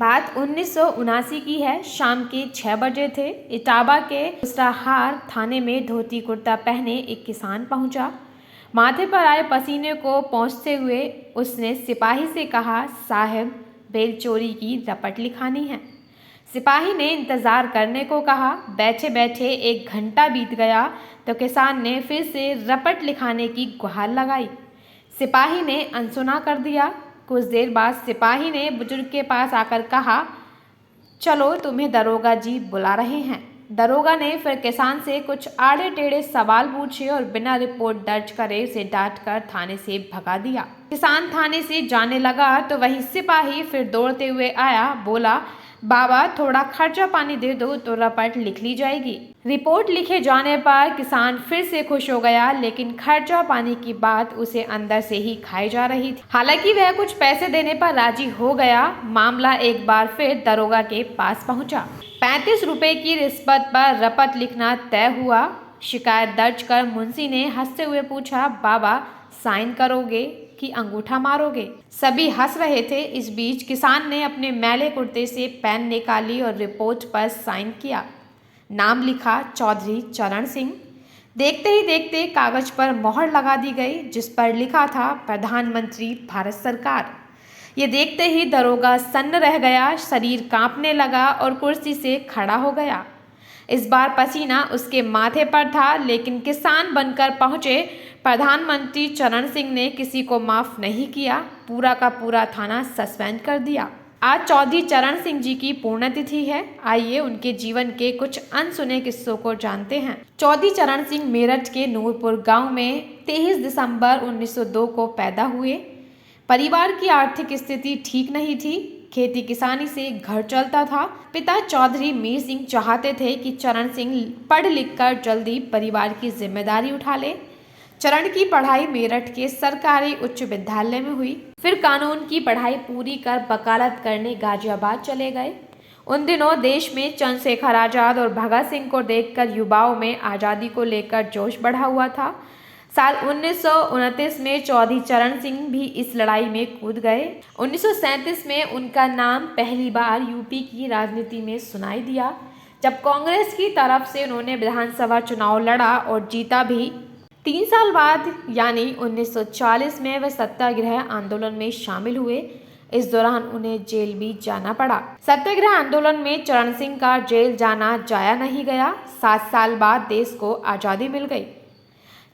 बात 1979 की है। शाम के 6 बजे थे। इटावा के उसराहार थाने में धोती कुर्ता पहने एक किसान पहुंचा। माथे पर आए पसीने को पोंछते हुए उसने सिपाही से कहा, साहब बेल चोरी की रपट लिखानी है। सिपाही ने इंतज़ार करने को कहा। बैठे बैठे 1 घंटा बीत गया तो किसान ने फिर से रपट लिखाने की गुहार लगाई। सिपाही ने अनसुना कर दिया। कुछ देर बाद सिपाही ने बुजुर्ग के पास आकर कहा, चलो तुम्हें दरोगा जी बुला रहे हैं। दरोगा ने फिर किसान से कुछ आड़े टेढ़े सवाल पूछे और बिना रिपोर्ट दर्ज करे उसे डांटकर थाने से भगा दिया। किसान थाने से जाने लगा तो वही सिपाही फिर दौड़ते हुए आया। बोला, बाबा थोड़ा खर्चा पानी दे दो तो रपट लिख ली जाएगी। रिपोर्ट लिखे जाने पर किसान फिर से खुश हो गया, लेकिन खर्चा पानी की बात उसे अंदर से ही खाई जा रही थी। हालांकि वह कुछ पैसे देने पर राजी हो गया। मामला एक बार फिर दरोगा के पास पहुंचा। 35 रुपए की रिश्वत पर रपट लिखना तय हुआ। शिकायत दर्ज कर मुंशी ने हंसते हुए पूछा, बाबा साइन करोगे कि अंगूठा मारोगे? सभी हंस रहे थे। इस बीच किसान ने अपने मैले कुर्ते से पेन निकाली और रिपोर्ट पर साइन किया। नाम लिखा, चौधरी चरण सिंह। देखते ही देखते कागज पर मोहर लगा दी गई, जिस पर लिखा था, प्रधानमंत्री भारत सरकार। ये देखते ही दरोगा सन्न रह गया, शरीर कांपने लगा और कुर्सी से खड़ा हो गया। इस बार पसीना उसके माथे पर था, लेकिन किसान बनकर पहुंचे प्रधानमंत्री चरण सिंह ने किसी को माफ नहीं किया। पूरा का पूरा थाना सस्पेंड कर दिया। आज चौधरी चरण सिंह जी की पुण्यतिथि है। आइए उनके जीवन के कुछ अनसुने किस्सों को जानते हैं। चौधरी चरण सिंह मेरठ के नूरपुर गांव में 23 दिसंबर 1902 को पैदा हुए। परिवार की आर्थिक स्थिति ठीक नहीं थी। खेती किसानी से घर चलता था। पिता चौधरी मीर सिंह चाहते थे कि चरण सिंह पढ़ लिख कर जल्दी परिवार की जिम्मेदारी उठा ले। चरण की पढ़ाई मेरठ के सरकारी उच्च विद्यालय में हुई। फिर कानून की पढ़ाई पूरी कर वकालत करने गाजियाबाद चले गए। उन दिनों देश में चंद्रशेखर आजाद और भगत सिंह को देखकर युवाओं में आज़ादी को लेकर जोश बढ़ा हुआ था। साल 1929 में चौधरी चरण सिंह भी इस लड़ाई में कूद गए। 1937 में उनका नाम पहली बार यूपी की राजनीति में सुनाई दिया, जब कांग्रेस की तरफ से उन्होंने विधानसभा चुनाव लड़ा और जीता भी। 3 साल बाद यानी 1940 में वह सत्याग्रह आंदोलन में शामिल हुए। इस दौरान उन्हें जेल भी जाना पड़ा। सत्याग्रह आंदोलन में चरण सिंह का जेल जाना जाया नहीं गया। 7 साल बाद देश को आज़ादी मिल गई।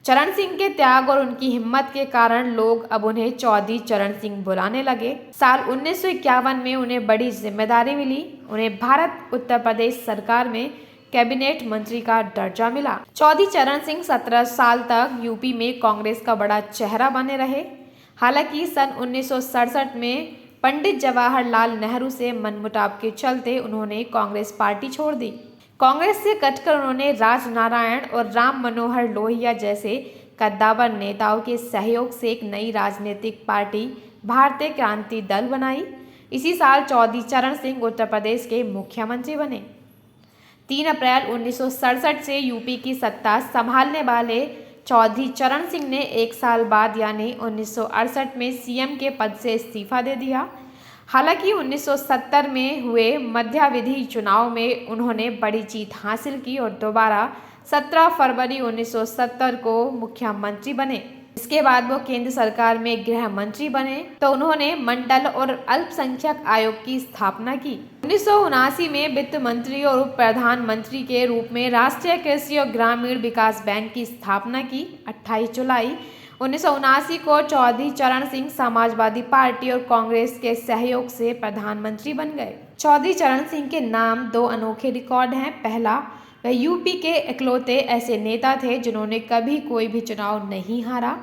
चरण सिंह के त्याग और उनकी हिम्मत के कारण लोग अब उन्हें चौधरी चरण सिंह बुलाने लगे। साल 1951 में उन्हें बड़ी जिम्मेदारी मिली। उन्हें भारत उत्तर प्रदेश सरकार में कैबिनेट मंत्री का दर्जा मिला। चौधरी चरण सिंह 17 साल तक यूपी में कांग्रेस का बड़ा चेहरा बने रहे। हालांकि सन 1967 में पंडित जवाहरलाल नेहरू से मनमुटाव के चलते उन्होंने कांग्रेस पार्टी छोड़ दी। कांग्रेस से कटकर उन्होंने राजनारायण और राम मनोहर लोहिया जैसे कद्दावर नेताओं के सहयोग से एक नई राजनीतिक पार्टी भारतीय क्रांति दल बनाई। इसी साल चौधरी चरण सिंह उत्तर प्रदेश के मुख्यमंत्री बने। 3 अप्रैल 1967 से यूपी की सत्ता संभालने वाले चौधरी चरण सिंह ने 1 साल बाद यानी 1968 में सीएम के पद से इस्तीफा दे दिया। हालांकि 1970 में हुए मध्यावधि चुनाव में उन्होंने बड़ी जीत हासिल की और दोबारा 17 फरवरी 1970 को मुख्यमंत्री बने। इसके बाद वो केंद्र सरकार में गृह मंत्री बने तो उन्होंने मंडल और अल्पसंख्यक आयोग की स्थापना की। 1979 में वित्त मंत्री और उप प्रधानमंत्री के रूप में राष्ट्रीय कृषि और ग्रामीण विकास बैंक की स्थापना की। 28 जुलाई 1979 को चौधरी चरण सिंह समाजवादी पार्टी और कांग्रेस के सहयोग से प्रधानमंत्री बन गए। चौधरी चरण सिंह के नाम 2 अनोखे रिकॉर्ड हैं। पहला, वह यूपी के इकलौते ऐसे नेता थे जिन्होंने कभी कोई भी चुनाव नहीं हारा।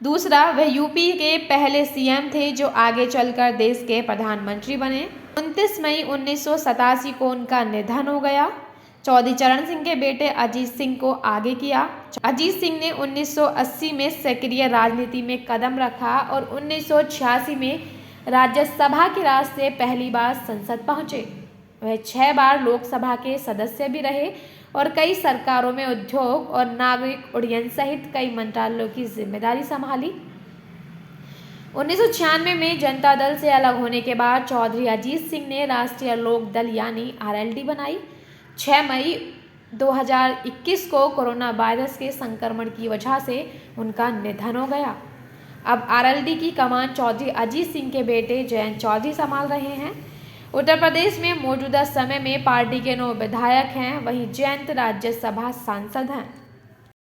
दूसरा, वह यूपी के पहले सीएम थे जो आगे चलकर देश के प्रधानमंत्री बने। 29 मई 1987 को उनका निधन हो गया। चौधरी चरण सिंह के बेटे अजीत सिंह को आगे किया। अजीत सिंह ने 1980 में सक्रिय राजनीति में कदम रखा और 1986 में राज्यसभा के रास्ते पहली बार संसद पहुंचे। वह 6 बार लोकसभा के सदस्य भी रहे और कई सरकारों में उद्योग और नागरिक उड्डयन सहित कई मंत्रालयों की जिम्मेदारी संभाली। 1996 में जनता दल से अलग होने के बाद चौधरी अजीत सिंह ने राष्ट्रीय लोक दल यानी आरएलडी बनाई। 6 मई 2021 को कोरोना वायरस के संक्रमण की वजह से उनका निधन हो गया। अब आरएलडी की कमान चौधरी अजीत सिंह के बेटे जयंत चौधरी संभाल रहे हैं। उत्तर प्रदेश में मौजूदा समय में पार्टी के 9 विधायक हैं, वहीं जयंत राज्यसभा सांसद हैं।